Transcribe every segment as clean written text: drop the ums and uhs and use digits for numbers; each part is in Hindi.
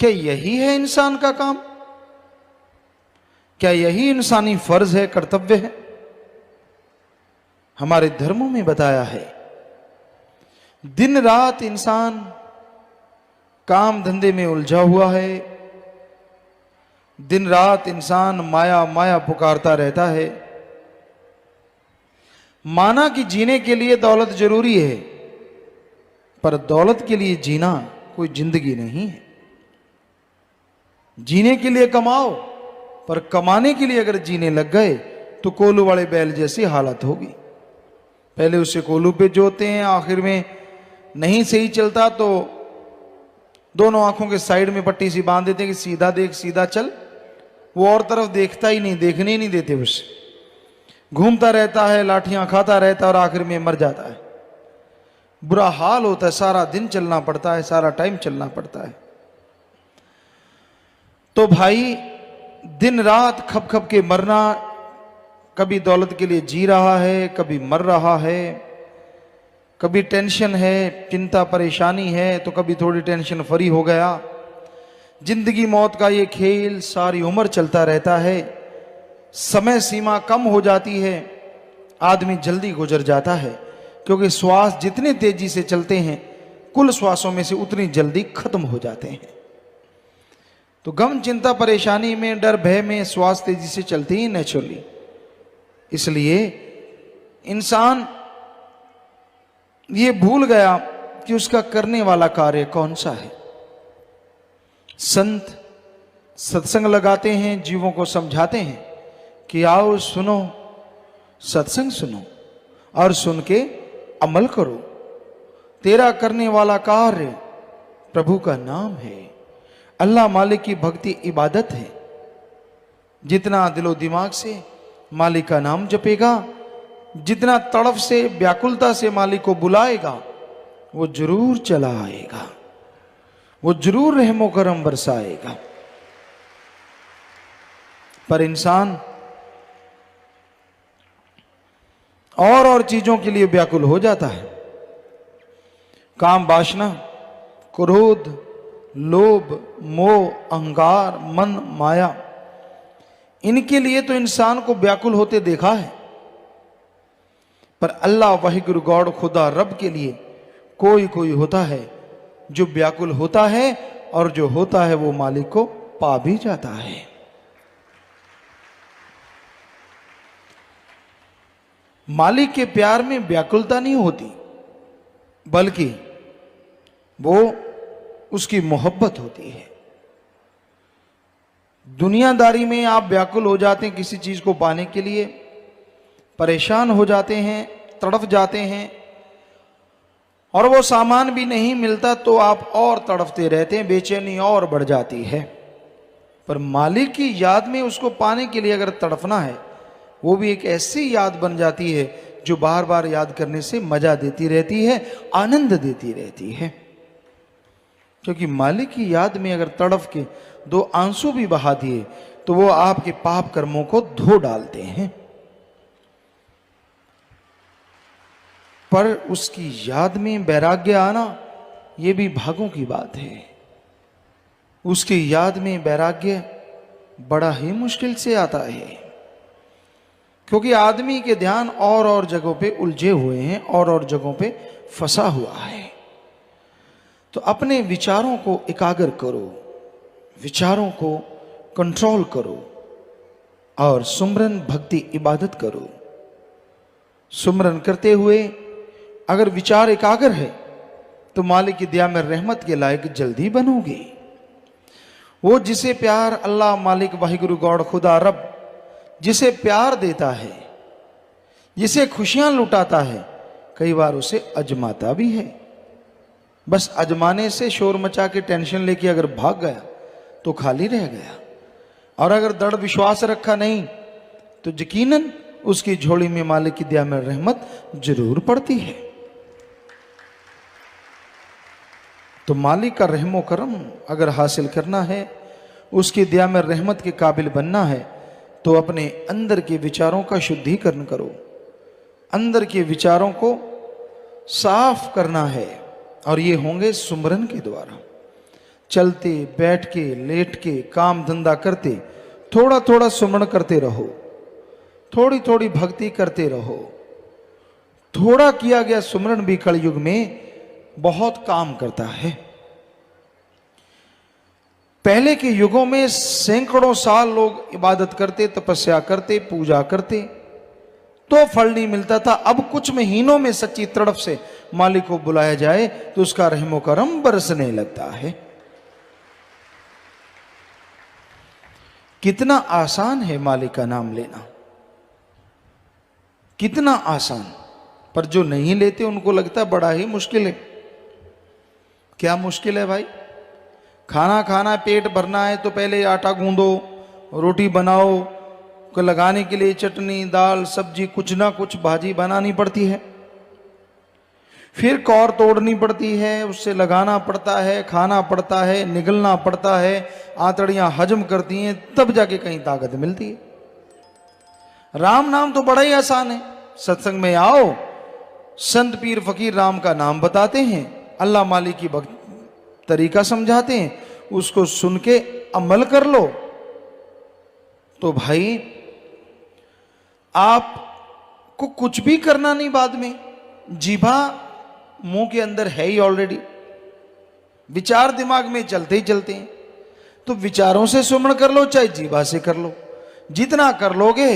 क्या यही है इंसान का काम? क्या यही इंसानी फर्ज है, कर्तव्य है? हमारे धर्मों में बताया है, दिन रात इंसान काम धंधे में उलझा हुआ है, दिन रात इंसान माया माया पुकारता रहता है। माना कि जीने के लिए दौलत जरूरी है, पर दौलत के लिए जीना कोई जिंदगी नहीं है। जीने के लिए कमाओ, पर कमाने के लिए अगर जीने लग गए तो कोल्हू वाले बैल जैसी हालत होगी। पहले उसे कोल्हू पे जोते हैं, आखिर में नहीं सही चलता तो दोनों आंखों के साइड में पट्टी सी बांध देते हैं कि सीधा देख, सीधा चल। वो और तरफ देखता ही नहीं, देखने ही नहीं देते उसे। घूमता रहता है, लाठियां खाता रहता है और आखिर में मर जाता है। बुरा हाल होता है, सारा दिन चलना पड़ता है, सारा टाइम चलना पड़ता है। तो भाई दिन रात खप खप के मरना, कभी दौलत के लिए जी रहा है, कभी मर रहा है, कभी टेंशन है, चिंता परेशानी है, तो कभी थोड़ी टेंशन फ्री हो गया। जिंदगी मौत का ये खेल सारी उम्र चलता रहता है। समय सीमा कम हो जाती है, आदमी जल्दी गुजर जाता है, क्योंकि श्वास जितने तेजी से चलते हैं कुल श्वासों में से उतनी जल्दी खत्म हो जाते हैं। तो गम चिंता परेशानी में, डर भय में श्वास तेजी से चलती ही नेचुरली। इसलिए इंसान ये भूल गया कि उसका करने वाला कार्य कौन सा है। संत सत्संग लगाते हैं, जीवों को समझाते हैं कि आओ सुनो, सत्संग सुनो और सुन के अमल करो। तेरा करने वाला कार्य प्रभु का नाम है, अल्लाह मालिक की भक्ति इबादत है। जितना दिलो दिमाग से मालिक का नाम जपेगा, जितना तड़फ से व्याकुलता से मालिक को बुलाएगा, वो जरूर चला आएगा, वो जरूर रहमो करम बरसाएगा। पर इंसान और चीजों के लिए व्याकुल हो जाता है। काम वासना, क्रोध, लोभ, मोह, अहंकार, मन, माया, इनके लिए तो इंसान को व्याकुल होते देखा है। पर अल्लाह वाहिगुरु गॉड खुदा रब के लिए कोई कोई होता है जो व्याकुल होता है, और जो होता है वो मालिक को पा भी जाता है। मालिक के प्यार में व्याकुलता नहीं होती, बल्कि वो उसकी मोहब्बत होती है। दुनियादारी में आप व्याकुल हो जाते हैं किसी चीज को पाने के लिए, परेशान हो जाते हैं, तड़फ जाते हैं, और वो सामान भी नहीं मिलता तो आप और तड़फते रहते हैं, बेचैनी और बढ़ जाती है। पर मालिक की याद में उसको पाने के लिए अगर तड़फना है, वो भी एक ऐसी याद बन जाती है जो बार बार याद करने से मजा देती रहती है, आनंद देती रहती है। क्योंकि मालिक की याद में अगर तड़फ के दो आंसू भी बहा दिए तो वो आपके पाप कर्मों को धो डालते हैं। पर उसकी याद में वैराग्य आना, ये भी भागों की बात है। उसकी याद में वैराग्य बड़ा ही मुश्किल से आता है, क्योंकि आदमी के ध्यान और जगहों पे उलझे हुए हैं, और जगहों पे फंसा हुआ है। तो अपने विचारों को एकाग्र करो, विचारों को कंट्रोल करो, और सुमरन भक्ति इबादत करो। सुमरन करते हुए अगर विचार एकाग्र है तो मालिक की दया में रहमत के लायक जल्दी बनोगे। वो जिसे प्यार अल्लाह मालिक वाहिगुरु गॉड खुदा रब जिसे प्यार देता है, जिसे खुशियां लुटाता है, कई बार उसे अजमाता भी है। बस अजमाने से शोर मचा के टेंशन लेके अगर भाग गया तो खाली रह गया, और अगर दृढ़ विश्वास रखा नहीं तो यकीनन उसकी झोली में मालिक की दया में रहमत जरूर पड़ती है। तो मालिक का रहमो करम अगर हासिल करना है, उसकी दया में रहमत के काबिल बनना है, तो अपने अंदर के विचारों का शुद्धिकरण करो, अंदर के विचारों को साफ करना है, और ये होंगे सुमरन के द्वारा। चलते बैठ के लेट के काम धंधा करते थोड़ा थोड़ा सुमरण करते रहो, थोड़ी थोड़ी भक्ति करते रहो। थोड़ा किया गया सुमरण भी कलयुग में बहुत काम करता है। पहले के युगों में सैकड़ों साल लोग इबादत करते, तपस्या करते, पूजा करते, तो फल नहीं मिलता था। अब कुछ महीनों में सच्ची तड़प से मालिक को बुलाया जाए तो उसका रहमो करम बरसने लगता है। कितना आसान है मालिक का नाम लेना, कितना आसान। पर जो नहीं लेते उनको लगता बड़ा ही मुश्किल है। क्या मुश्किल है भाई? खाना खाना, पेट भरना है तो पहले आटा गूंदो, रोटी बनाओ, को लगाने के लिए चटनी, दाल, सब्जी, कुछ ना कुछ भाजी बनानी पड़ती है, फिर कौर तोड़नी पड़ती है, उससे लगाना पड़ता है, खाना पड़ता है, निगलना पड़ता है, आंतड़ियां हजम करती हैं, तब जाके कहीं ताकत मिलती है। राम नाम तो बड़ा ही आसान है। सत्संग में आओ, संत पीर फकीर राम का नाम बताते हैं, अल्लाह मालिक की भक्त तरीका समझाते हैं, उसको सुन के अमल कर लो तो भाई आपको कुछ भी करना नहीं। बाद में जीभा मुंह के अंदर है ही ऑलरेडी, विचार दिमाग में चलते ही चलते हैं, तो विचारों से सुमरण कर लो चाहे जीभा से कर लो। जितना कर लोगे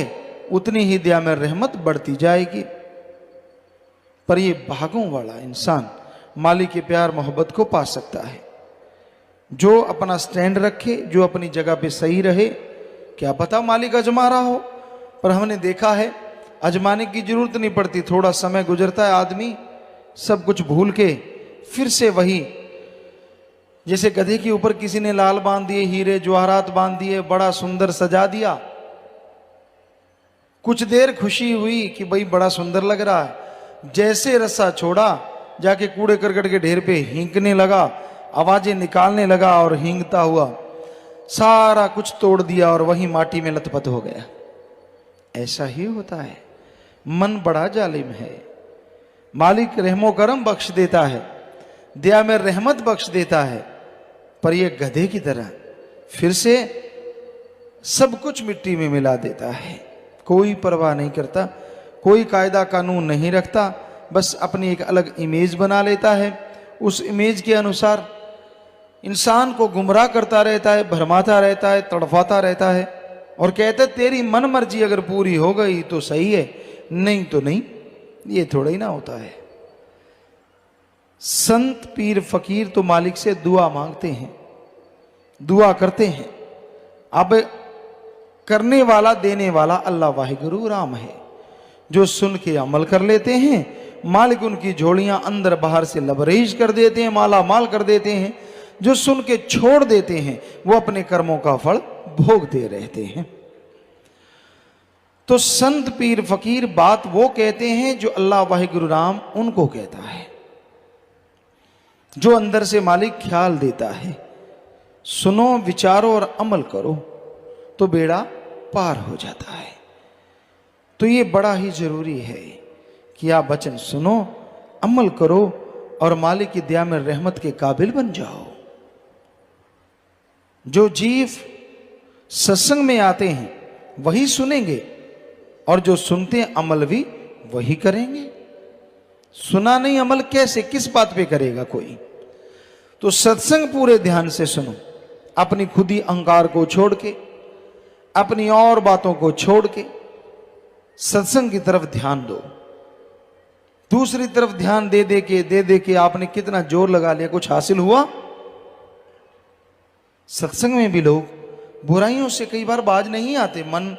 उतनी ही दया में रहमत बढ़ती जाएगी। पर ये भागों वाला इंसान मालिक के प्यार मोहब्बत को पा सकता है जो अपना स्टैंड रखे, जो अपनी जगह पे सही रहे। क्या पता मालिक अजमा रहा हो, पर हमने देखा है अजमाने की जरूरत नहीं पड़ती। थोड़ा समय गुजरता है, आदमी सब कुछ भूल के फिर से वही, जैसे गधे के ऊपर किसी ने लाल बांध दिए, हीरे जवाहरात बांध दिए, बड़ा सुंदर सजा दिया, कुछ देर खुशी हुई कि भाई बड़ा सुंदर लग रहा है, जैसे रस्सा छोड़ा जाके कूड़े करकट के ढेर पे हींकने लगा, आवाजें निकालने लगा और हींगता हुआ सारा कुछ तोड़ दिया और वही माटी में लथपथ हो गया। ऐसा ही होता है, मन बड़ा जालिम है। मालिक रहमो करम बख्श देता है, दया में रहमत बख्श देता है, पर यह गधे की तरह फिर से सब कुछ मिट्टी में मिला देता है। कोई परवाह नहीं करता, कोई कायदा कानून नहीं रखता, बस अपनी एक अलग इमेज बना लेता है। उस इमेज के अनुसार इंसान को गुमराह करता रहता है, भरमाता रहता है, तड़फाता रहता है और कहता है तेरी मन मर्जी अगर पूरी हो गई तो सही है, नहीं तो नहीं। ये थोड़ा ही ना होता है। संत पीर फकीर तो मालिक से दुआ मांगते हैं, दुआ करते हैं। अब करने वाला देने वाला अल्लाह वाहिगुरु राम है। जो सुन के अमल कर लेते हैं मालिक उनकी झोलियां अंदर बाहर से लबरेज कर देते हैं, माला माल कर देते हैं। जो सुन के छोड़ देते हैं वो अपने कर्मों का फल भोगते रहते हैं। तो संत पीर फकीर बात वो कहते हैं जो अल्लाह वाहिगुरु राम उनको कहता है, जो अंदर से मालिक ख्याल देता है। सुनो, विचारो और अमल करो तो बेड़ा पार हो जाता है। तो ये बड़ा ही जरूरी है कि आप वचन सुनो, अमल करो और मालिक की दया में रहमत के काबिल बन जाओ। जो जीव सत्संग में आते हैं वही सुनेंगे और जो सुनते हैं अमल भी वही करेंगे। सुना नहीं अमल कैसे, किस बात पे करेगा कोई? तो सत्संग पूरे ध्यान से सुनो, अपनी खुदी अहंकार को छोड़ के, अपनी और बातों को छोड़ के सत्संग की तरफ ध्यान दो। दूसरी तरफ ध्यान दे दे के आपने कितना जोर लगा लिया, कुछ हासिल हुआ? सत्संग में भी लोग बुराइयों से कई बार बाज नहीं आते। मन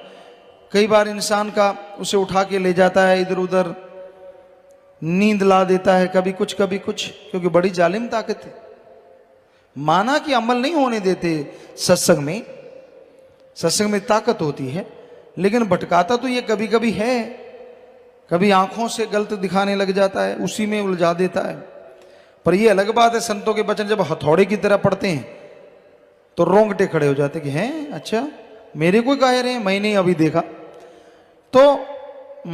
कई बार इंसान का उसे उठा के ले जाता है, इधर उधर नींद ला देता है, कभी कुछ कभी कुछ, क्योंकि बड़ी जालिम ताकत है। माना कि अमल नहीं होने देते सत्संग में, सत्संग में ताकत होती है, लेकिन भटकाता तो ये कभी कभी है। कभी आंखों से गलत दिखाने लग जाता है, उसी में उलझा देता है। पर ये अलग बात है, संतों के वचन जब हथौड़े की तरह पड़ते हैं तो रोंगटे खड़े हो जाते कि हैं, अच्छा मेरे को कह रहे हैं, मैंने अभी देखा। तो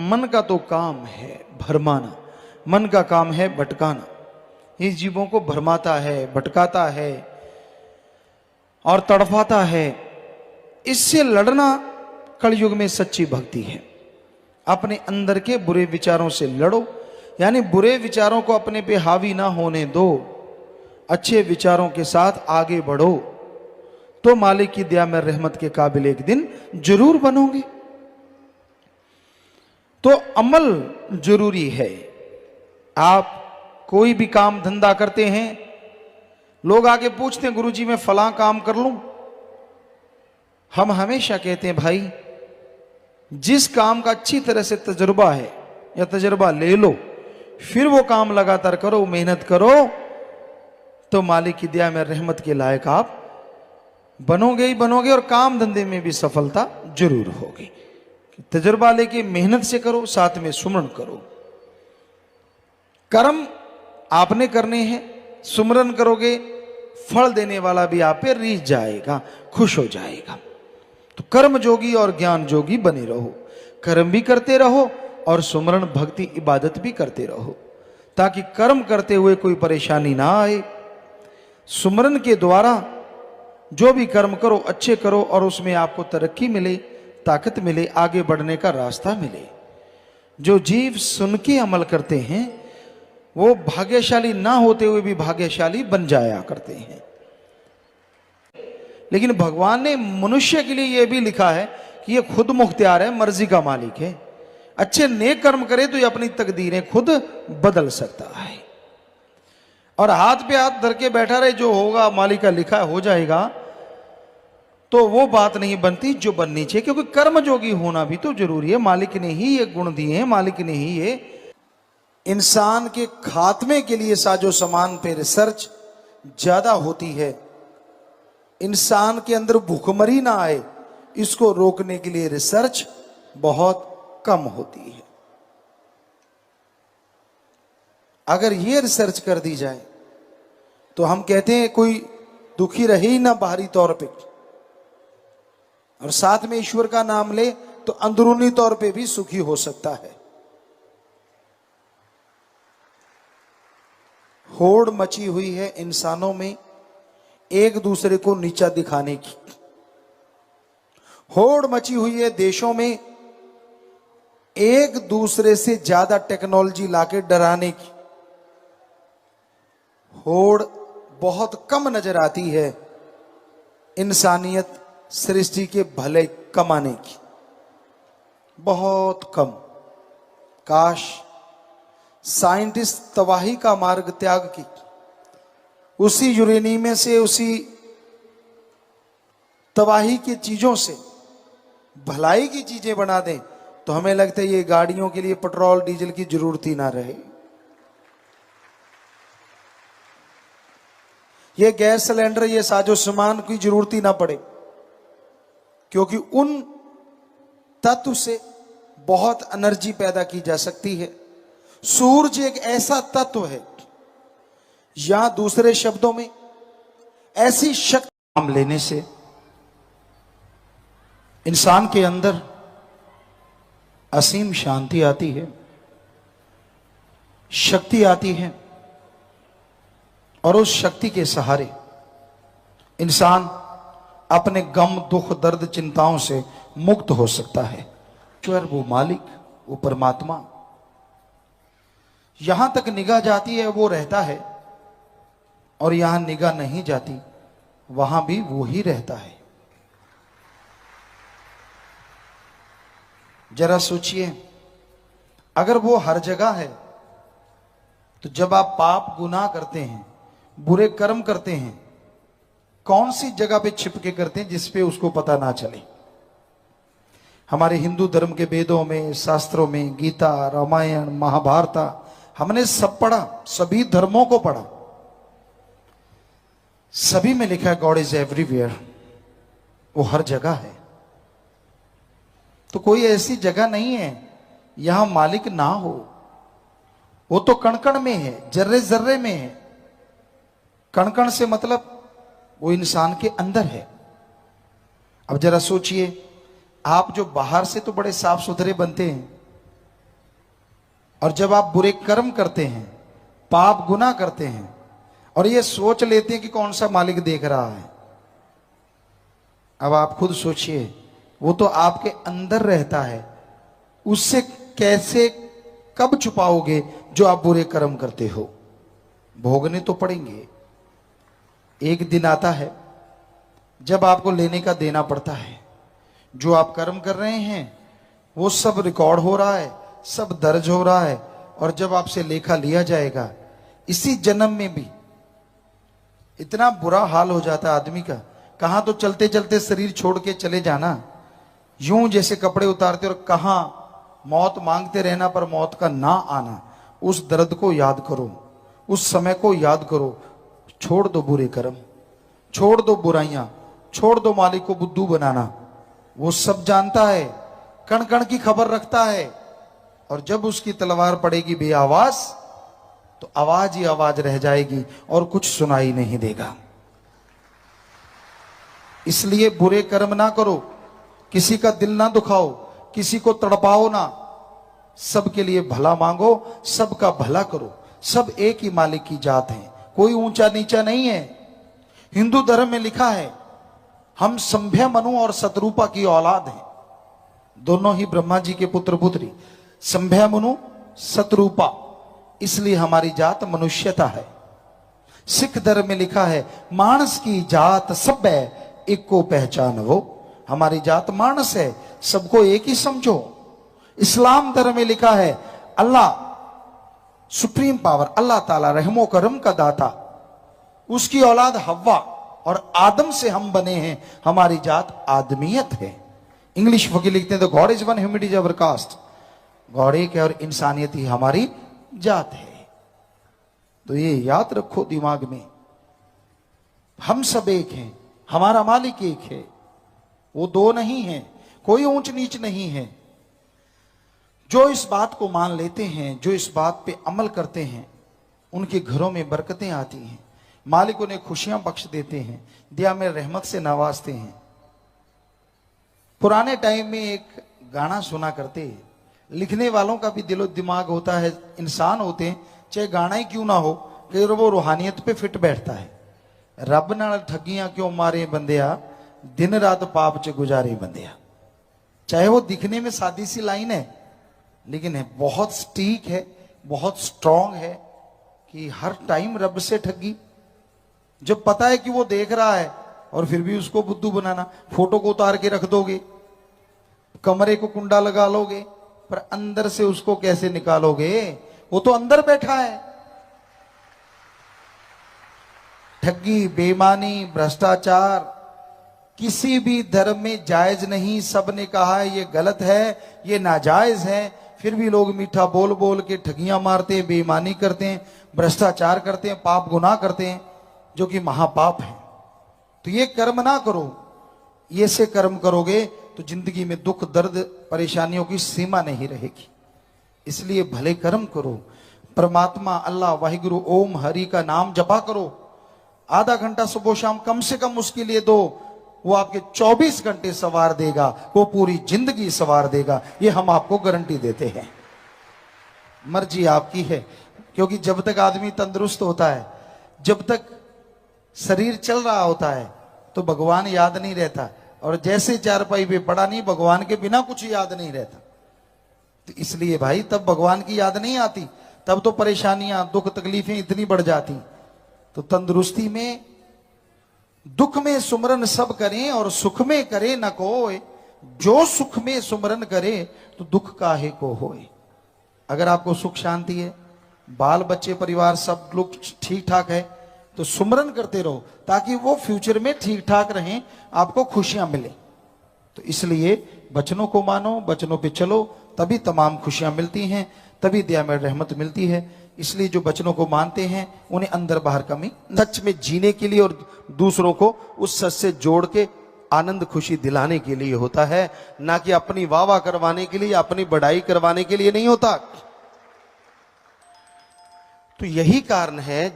मन का तो काम है भरमाना, मन का काम है भटकाना। इस जीवों को भरमाता है, भटकाता है, और तड़पाता है, इससे लड़ना कलयुग में सच्ची भक्ति है। अपने अंदर के बुरे विचारों से लड़ो, यानी बुरे विचारों को अपने पे हावी ना होने दो, अच्छे विचारों के साथ आगे बढ़ो, तो मालिक की दया में रहमत के काबिल एक दिन जरूर बनोगे। तो अमल जरूरी है। आप कोई भी काम धंधा करते हैं, लोग आके पूछते हैं गुरुजी मैं फलां काम कर लूं, हम हमेशा कहते हैं भाई जिस काम का अच्छी तरह से तजुर्बा है या तजुर्बा ले लो, फिर वो काम लगातार करो, मेहनत करो, तो मालिक की दया में रहमत के लायक आप बनोगे ही बनोगे, और काम धंधे में भी सफलता जरूर होगी। तजुर्बा लेके मेहनत से करो, साथ में सुमरन करो। कर्म आपने करने हैं, सुमरन करोगे, फल देने वाला भी आप पे रीझ जाएगा, खुश हो जाएगा। तो कर्म जोगी और ज्ञान जोगी बने रहो, कर्म भी करते रहो और सुमरन भक्ति इबादत भी करते रहो, ताकि कर्म करते हुए कोई परेशानी ना आए। सुमरन के द्वारा जो भी कर्म करो अच्छे करो, और उसमें आपको तरक्की मिले, ताकत मिले, आगे बढ़ने का रास्ता मिले। जो जीव सुन के अमल करते हैं वो भाग्यशाली ना होते हुए भी भाग्यशाली बन जाया करते हैं। लेकिन भगवान ने मनुष्य के लिए यह भी लिखा है कि ये खुद मुख्तियार है, मर्जी का मालिक है। अच्छे नेक कर्म करे तो ये अपनी तकदीरें खुद बदल सकता है। और हाथ पे हाथ धर के बैठा रहे, जो होगा मालिक का लिखा हो जाएगा, तो वो बात नहीं बनती जो बननी चाहिए। क्योंकि कर्म जोगी होना भी तो जरूरी है। मालिक ने ही ये गुण दिए हैं, मालिक ने ही ये इंसान के खात्मे के लिए साजो सामान पे रिसर्च ज्यादा होती है। इंसान के अंदर भूखमरी ना आए, इसको रोकने के लिए रिसर्च बहुत कम होती है। अगर ये रिसर्च कर दी जाए तो हम कहते हैं कोई दुखी रहे ही ना बाहरी तौर पे, और साथ में ईश्वर का नाम ले तो अंदरूनी तौर पे भी सुखी हो सकता है। होड़ मची हुई है इंसानों में एक दूसरे को नीचा दिखाने की, होड़ मची हुई है देशों में एक दूसरे से ज्यादा टेक्नोलॉजी लाके डराने की, होड़ बहुत कम नजर आती है इंसानियत सृष्टि के भले कमाने की, बहुत कम। काश साइंटिस्ट तबाही का मार्ग त्याग की उसी यूरेनियम में से, उसी तबाही की चीजों से भलाई की चीजें बना दें, तो हमें लगता है ये गाड़ियों के लिए पेट्रोल डीजल की जरूरत ही ना रहे, ये गैस सिलेंडर, ये साजो सामान की जरूरत ही ना पड़े। क्योंकि उन तत्व से बहुत एनर्जी पैदा की जा सकती है। सूरज एक ऐसा तत्व है, या दूसरे शब्दों में ऐसी शक्ति नाम लेने से इंसान के अंदर असीम शांति आती है, शक्ति आती है, और उस शक्ति के सहारे इंसान अपने गम दुख दर्द चिंताओं से मुक्त हो सकता है। ईश्वर वो मालिक, वो परमात्मा, यहां तक निगाह जाती है वो रहता है, और यहां निगाह नहीं जाती वहां भी वो ही रहता है। जरा सोचिए, अगर वो हर जगह है तो जब आप पाप गुनाह करते हैं, बुरे कर्म करते हैं, कौन सी जगह पे छिपके करते हैं जिसपे उसको पता ना चले। हमारे हिंदू धर्म के वेदों में, शास्त्रों में, गीता, रामायण, महाभारत, हमने सब पढ़ा, सभी धर्मों को पढ़ा, सभी में लिखा है गॉड इज एवरीवेयर, वो हर जगह है। तो कोई ऐसी जगह नहीं है यहां मालिक ना हो, वो तो कण कण में है, जर्रे जर्रे में है। कण कण से मतलब वो इंसान के अंदर है। अब जरा सोचिए, आप जो बाहर से तो बड़े साफ सुथरे बनते हैं, और जब आप बुरे कर्म करते हैं, पाप गुनाह करते हैं, और ये सोच लेते हैं कि कौन सा मालिक देख रहा है, अब आप खुद सोचिए, वो तो आपके अंदर रहता है, उससे कैसे कब छुपाओगे जो आप बुरे कर्म करते हो? भोगने तो पड़ेंगे। एक दिन आता है जब आपको लेने का देना पड़ता है। जो आप कर्म कर रहे हैं वो सब रिकॉर्ड हो रहा है, सब दर्ज हो रहा है, और जब आपसे लेखा लिया जाएगा, इसी जन्म में भी इतना बुरा हाल हो जाता है आदमी का। कहां तो चलते चलते शरीर छोड़ के चले जाना, यूं जैसे कपड़े उतारते, और कहां मौत मांगते रहना पर मौत का ना आना। उस दर्द को याद करो, उस समय को याद करो। छोड़ दो बुरे कर्म, छोड़ दो बुराइयां, छोड़ दो मालिक को बुद्धू बनाना। वो सब जानता है, कण कण की खबर रखता है, और जब उसकी तलवार पड़ेगी बेआवाज, तो आवाज ही आवाज रह जाएगी और कुछ सुनाई नहीं देगा। इसलिए बुरे कर्म ना करो, किसी का दिल ना दुखाओ, किसी को तड़पाओ ना, सबके लिए भला मांगो, सबका भला करो। सब एक ही मालिक की जात है, कोई ऊंचा नीचा नहीं है। हिंदू धर्म में लिखा है हम संभ्य मनु और शतरूपा की औलाद हैं, दोनों ही ब्रह्मा जी के पुत्र पुत्री, संभ्य मनु शतरूपा, इसलिए हमारी जात मनुष्यता है। सिख धर्म में लिखा है मानस की जात सब है एक को पहचान वो, हमारी जात मानस है, सबको एक ही समझो। इस्लाम धर्म में लिखा है अल्लाह सुप्रीम पावर, अल्लाह ताला रहमो करम का दाता, उसकी औलाद हव्वा और आदम से हम बने हैं, हमारी जात आदमियत है। इंग्लिश फकीर लिखते हैं God is one, humanity is our caste, God एक है और इंसानियत ही हमारी जात है। तो ये याद रखो दिमाग में, हम सब एक हैं, हमारा मालिक एक है, वो दो नहीं है, कोई ऊंच नीच नहीं है। जो इस बात को मान लेते हैं, जो इस बात पे अमल करते हैं, उनके घरों में बरकतें आती हैं, मालिक उन्हें खुशियां बख्श देते हैं, दिया में रहमत से नवाजते हैं। पुराने टाइम में एक गाना सुना करते, लिखने वालों का भी दिलो दिमाग होता है, इंसान होते हैं, चाहे गाना ही क्यों ना हो, कि वो रूहानियत पे फिट बैठता है। रब नाल ठगियां क्यों मारे बंदिया, दिन रात पाप च गुजारे बंदिया। चाहे वो दिखने में सादी सी लाइन है, लेकिन है बहुत स्टीक है, बहुत स्ट्रांग है, कि हर टाइम रब से ठगी। जब पता है कि वो देख रहा है और फिर भी उसको बुद्धू बनाना, फोटो को उतार के रख दोगे, कमरे को कुंडा लगा लोगे, पर अंदर से उसको कैसे निकालोगे? वो तो अंदर बैठा है। ठगी, बेईमानी, भ्रष्टाचार किसी भी धर्म में जायज नहीं। सबने कहा है ये गलत है, ये नाजायज है, फिर भी लोग मीठा बोल बोल के ठगियां मारते हैं, बेईमानी करते हैं, भ्रष्टाचार करते हैं, पाप गुनाह करते हैं, जो कि महापाप है। तो ये कर्म ना करो। ये से कर्म करोगे तो जिंदगी में दुख दर्द परेशानियों की सीमा नहीं रहेगी। इसलिए भले कर्म करो, परमात्मा अल्लाह वाहिगुरु ओम हरि का नाम जपा करो, आधा घंटा सुबह शाम कम से कम उसके लिए दो, वो आपके 24 घंटे सवार देगा, वो पूरी जिंदगी सवार देगा, ये हम आपको गारंटी देते हैं। मर्जी आपकी है, क्योंकि जब तक आदमी तंदुरुस्त होता है, जब तक शरीर चल रहा होता है, तो भगवान याद नहीं रहता, और जैसे चारपाई पे पड़ा नहीं, भगवान के बिना कुछ याद नहीं रहता। तो इसलिए भाई तब भगवान की याद नहीं आती, तब तो परेशानियां दुख तकलीफें इतनी बढ़ जाती। तो तंदुरुस्ती में दुख में सुमरन सब करें और सुख में करे न कोय, जो सुख में सुमरन करे तो दुख काहे को होए। अगर आपको सुख शांति है, बाल बच्चे परिवार सब लोग ठीक ठाक है, तो सुमरन करते रहो, ताकि वो फ्यूचर में ठीक ठाक रहें, आपको खुशियां मिले। तो इसलिए बचनों को मानो, बचनों पे चलो, तभी तमाम खुशियां मिलती हैं, तभी दया में रहमत मिलती है। इसलिए जो बचनों को मानते हैं उन्हें अंदर बाहर कमी सच में जीने के लिए और दूसरों को उस सच से जोड़ के आनंद खुशी दिलाने के लिए होता है, ना कि अपनी वाह वाह करवाने के लिए, अपनी बढ़ाई करवाने के लिए नहीं होता। तो यही कारण है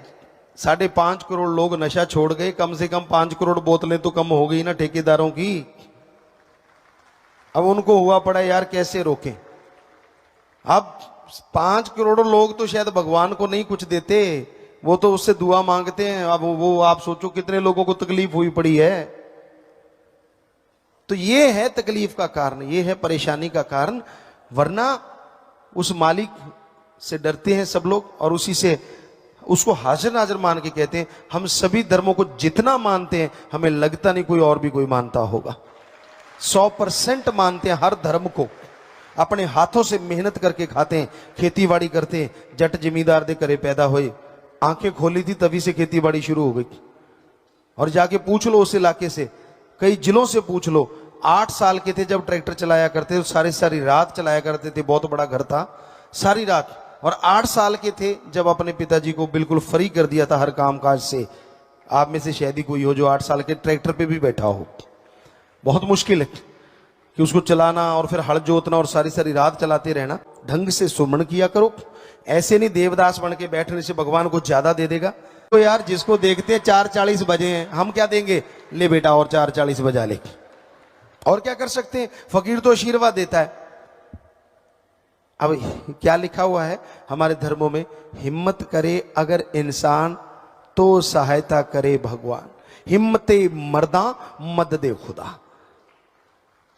5.5 करोड़ लोग नशा छोड़ गए, कम से कम 5 करोड़ बोतलें तो कम हो गई ना ठेकेदारों की। अब उनको हुआ पड़ा यार कैसे रोकें। अब 5 करोड़ लोग तो शायद भगवान को नहीं कुछ देते, वो तो उससे दुआ मांगते हैं। अब वो आप सोचो कितने लोगों को तकलीफ हुई पड़ी है। तो ये है तकलीफ का कारण, ये है परेशानी का कारण। वरना उस मालिक से डरते हैं सब लोग और उसी से उसको हाजिर नाजिर मान के कहते हैं। हम सभी धर्मों को जितना मानते हैं, हमें लगता नहीं कोई और भी कोई मानता होगा। 100% मानते हैं हर धर्म को, अपने हाथों से मेहनत करके खाते हैं, खेती बाड़ी करते हैं। जट जमींदार दे करे पैदा हुए, आंखें खोली थी तभी से खेती बाड़ी शुरू हो गई। और जाके पूछ लो उस इलाके से, कई जिलों से पूछ लो, 8 साल के थे जब ट्रैक्टर चलाया करते थे, सारी सारी रात चलाया करते थे, बहुत बड़ा घर था, सारी रात। और 8 साल के थे जब अपने पिताजी को बिल्कुल फ्री कर दिया था हर काम काज से। आप में से शायद ही कोई हो जो 8 साल के ट्रैक्टर पे भी बैठा हो। बहुत मुश्किल है कि उसको चलाना और फिर हल जोतना और सारी सारी रात चलाते रहना। ढंग से सुमन किया करो, ऐसे नहीं देवदास बन के बैठने से भगवान कुछ ज्यादा दे देगा। तो यार जिसको देखते हैं 4:40 बजे हैं, हम क्या देंगे, ले बेटा और 4:40 बजा ले। और क्या कर सकते हैं, फकीर तो आशीर्वाद देता है। अब क्या लिखा हुआ है हमारे धर्मों में, हिम्मत करे अगर इंसान तो सहायता करे भगवान, हिम्मते मर्दा मददे खुदा।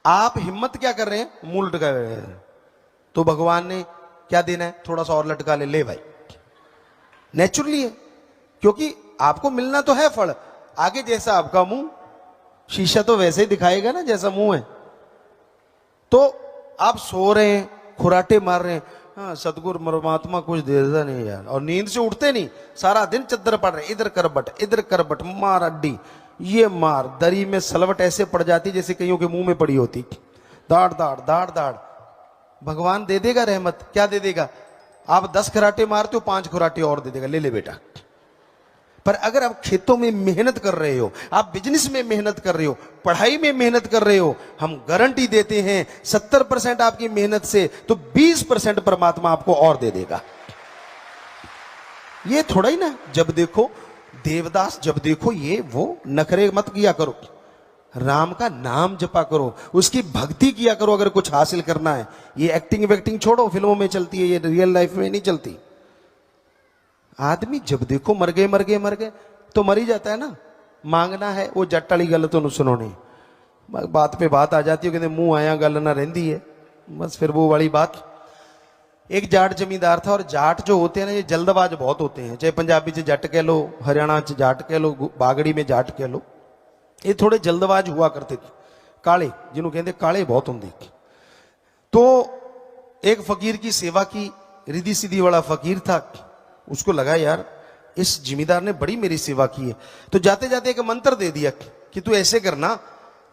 आप हिम्मत क्या कर रहे हैं, मुंह लटका रहे हैं, तो भगवान ने क्या देना है, थोड़ा सा और लटका ले भाई। नेचुरली है, क्योंकि आपको मिलना तो है फल। आगे जैसा आपका मुंह, शीशा तो वैसे ही दिखाएगा ना जैसा मुंह है। तो आप सो रहे हैं, खुराटे मार रहे हैं, हाँ सतगुरु परमात्मा कुछ देता नहीं यार, और नींद से उठते नहीं, सारा दिन चद्दर पड़ रहे, इधर करबट मार अड्डी, ये मार, दरी में सलवट ऐसे पड़ जाती जैसे कईयों के मुंह में पड़ी होती, दाड़ दाड़ दाड़ दाड़। भगवान दे देगा रहमत, क्या दे देगा, आप 10 खराटे मारते हो, 5 खराटे और दे देगा, ले ले बेटा। पर अगर आप खेतों में मेहनत कर रहे हो, आप बिजनेस में मेहनत कर रहे हो, पढ़ाई में मेहनत कर रहे हो, हम गारंटी देते हैं 70% आपकी मेहनत से तो 20% परमात्मा आपको और दे देगा। ये थोड़ा ही ना, जब देखो देवदास, जब देखो ये वो, नखरे मत किया करो, राम का नाम जपा करो, उसकी भक्ति किया करो अगर कुछ हासिल करना है। ये एक्टिंग वैक्टिंग छोड़ो, फिल्मों में चलती है, ये रियल लाइफ में नहीं चलती। आदमी जब देखो मर गए तो मर ही जाता है ना। मांगना है, वो जट वाली गल तो सुनो नहीं, बात पे बात आ जाती है, कहते मुंह आया गल ना रहती है, बस फिर वो वाली बात। एक जाट जमींदार था, और जाट जो होते हैं ना ये जल्दबाज बहुत होते हैं, चाहे पंजाबी से जट कह लो, हरियाणा से जाट कह लो, बागड़ी में जाट कह लो, ये थोड़े जल्दबाज हुआ करते थे, काले, जिन्हों कहते काले बहुत होंगे। तो एक फकीर की सेवा की, रिद्धि सीधी वाला फकीर था, उसको लगा यार इस जिमीदार ने बड़ी मेरी सेवा की है, तो जाते जाते एक मंत्र दे दिया कि तू ऐसे करना,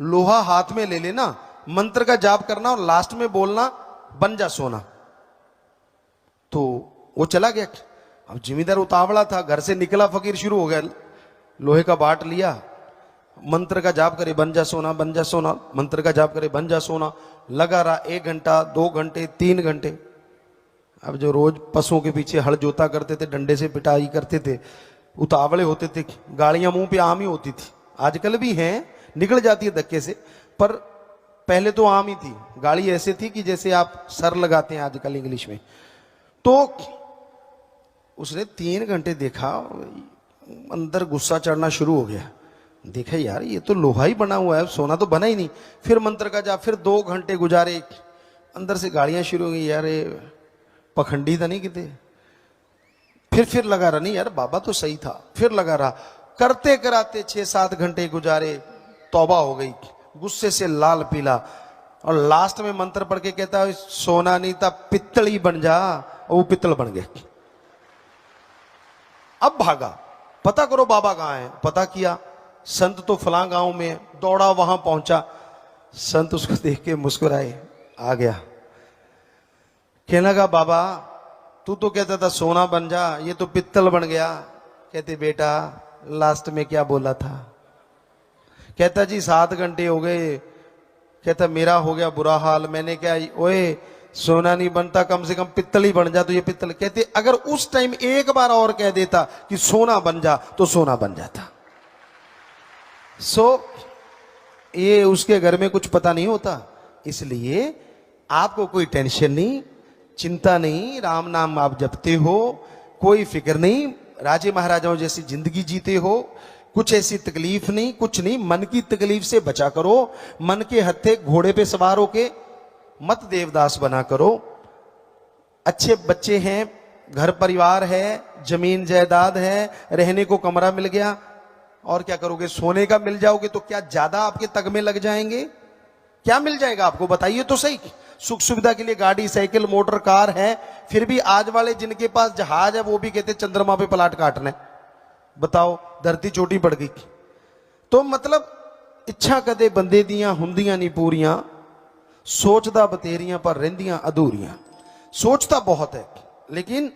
लोहा हाथ में ले लेना, मंत्र का जाप करना और लास्ट में बोलना बन जा सोना। तो वो चला गया। अब जिमीदार उतावला था, घर से निकला, फकीर शुरू हो गया, लोहे का बाट लिया, मंत्र का जाप करे बन जा सोना, बन जा सोना, मंत्र का जाप करे बन जा सोना, लगा रहा 1 घंटा 2 घंटे 3 घंटे। अब जो रोज पशुओं के पीछे हल जोता करते थे, डंडे से पिटाई करते थे, उतावले होते थे, गालियां मुंह पे आम ही होती थी, आजकल भी हैं, निकल जाती है धक्के से, पर पहले तो आम ही थी। गाली ऐसे थी कि जैसे आप सर लगाते हैं आजकल इंग्लिश में। तो उसने 3 घंटे देखा, अंदर गुस्सा चढ़ना शुरू हो गया, देखा यार ये तो लोहा ही बना हुआ है, सोना तो बना ही नहीं। फिर मंत्र का जाप, फिर 2 घंटे गुजारे, अंदर से गालियां शुरू हो गई, यार पखंडी था नहीं कितने। फिर लगा रहा, नहीं यार बाबा तो सही था, फिर लगा रहा, करते कराते 6-7 घंटे गुजारे, तौबा हो गई, गुस्से से लाल पीला, और लास्ट में मंत्र पढ़ के कहता है सोना नहीं था पित्तल ही बन जा, और वो पित्तल बन गए। अब भागा, पता करो बाबा कहां है। पता किया, संत तो फलां गांव में, दौड़ा वहां पहुंचा, संत उसको देख के मुस्कुराए, आ गया, कहने लगा बाबा तू तो कहता था सोना बन जा, ये तो पित्तल बन गया। कहते बेटा लास्ट में क्या बोला था। कहता जी 7 घंटे हो गए। कहता मेरा हो गया बुरा हाल, मैंने क्या, ओए सोना नहीं बनता, कम से कम पित्तल ही बन जा, तो ये पित्तल। कहते अगर उस टाइम एक बार और कह देता कि सोना बन जा, तो सोना बन जाता। ये उसके घर में कुछ पता नहीं होता, इसलिए आपको कोई टेंशन नहीं, चिंता नहीं, राम नाम आप जपते हो, कोई फिक्र नहीं, राजे महाराजाओं जैसी जिंदगी जीते हो, कुछ ऐसी तकलीफ नहीं, कुछ नहीं, मन की तकलीफ से बचा करो। मन के हत्थे घोड़े पे सवार होके मत देवदास बना करो। अच्छे बच्चे हैं, घर परिवार है, जमीन जायदाद है, रहने को कमरा मिल गया, और क्या करोगे? सोने का मिल जाओगे तो क्या ज्यादा आपके तगमे लग जाएंगे? क्या मिल जाएगा आपको? बताइए तो सही। सुख सुविधा के लिए गाड़ी, साइकिल, मोटर, कार है, फिर भी आज वाले जिनके पास जहाज है वो भी कहते चंद्रमा पे प्लाट काटना है। बताओ, धरती छोटी पड़ गई। तो मतलब इच्छा कदे बंदे दियां हुंदियां नहीं पूरियां, सोचदा बतेरियां पर रहंदियां अधूरियां। सोचता बहुत है, लेकिन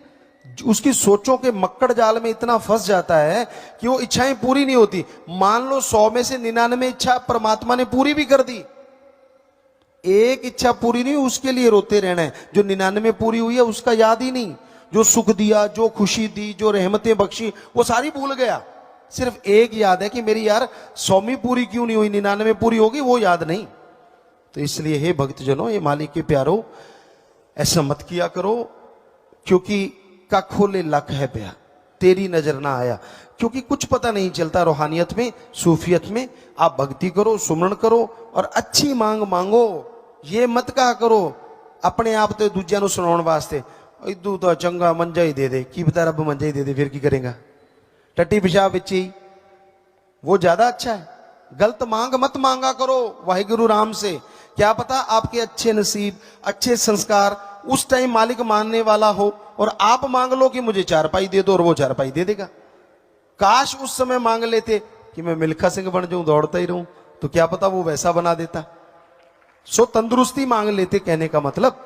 उसकी सोचों के मक्कड़ जाल में इतना फंस जाता है कि वो इच्छाएं पूरी नहीं होती। मान लो 100 में से 99 इच्छा परमात्मा ने पूरी भी कर दी, एक इच्छा पूरी नहीं, उसके लिए रोते रहना है। जो 99 पूरी हुई है उसका याद ही नहीं। जो सुख दिया, जो खुशी दी, जो रहमतें बख्शी, वो सारी भूल गया। सिर्फ एक याद है कि मेरी यार 100वीं पूरी क्यों नहीं हुई, 99 पूरी होगी, वो याद नहीं। तो इसलिए हे भक्तजनों, ये मालिक के प्यारो, ऐसा मत किया करो, क्योंकि का खोले लक है प्या, तेरी नजर ना आया। क्योंकि कुछ पता नहीं चलता रूहानियत में, सूफियत में। आप भक्ति करो, सुमरण करो और अच्छी मांग मांगो। ये मत कहा करो अपने आप तो दूजिया सुनाने वास्ते, इदू तो चंगा मंजा ही दे दे, की पता रब मंजा ही दे दे, फिर की करेगा? टट्टी पेशाब बिच ही, वो ज्यादा अच्छा है। गलत मांग मत मांगा करो वाहिगुरु राम से। क्या पता आपके अच्छे नसीब, अच्छे संस्कार उस टाइम मालिक मानने वाला हो, और आप मांग लो कि मुझे चारपाई दे दो, और वो चारपाई दे देगा। काश उस समय मांग लेते कि मैं मिल्खा सिंह बन जाऊं, दौड़ता ही रहूं, तो क्या पता वो वैसा बना देता। सो तंदुरुस्ती मांग लेते, कहने का मतलब।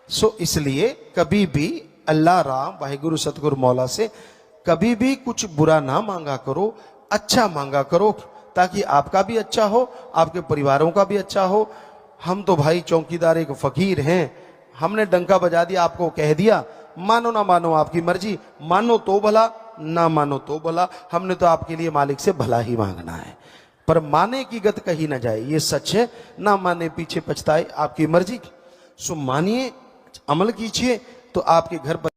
सो इसलिए कभी भी अल्लाह राम वाहिगुरु सतगुरु मौला से कभी भी कुछ बुरा ना मांगा करो, अच्छा मांगा करो, ताकि आपका भी अच्छा हो, आपके परिवारों का भी अच्छा हो। हम तो भाई चौकीदार एक फकीर हैं, हमने डंका बजा दिया, आपको कह दिया, मानो ना मानो आपकी मर्जी, मानो तो भला, ना मानो तो भला। हमने तो आपके लिए मालिक से भला ही मांगना है, पर माने की गत कही ना जाए, ये सच है। ना माने पीछे पछताए, आपकी मर्जी। सो मानिए, अमल कीजिए, तो आपके घर पर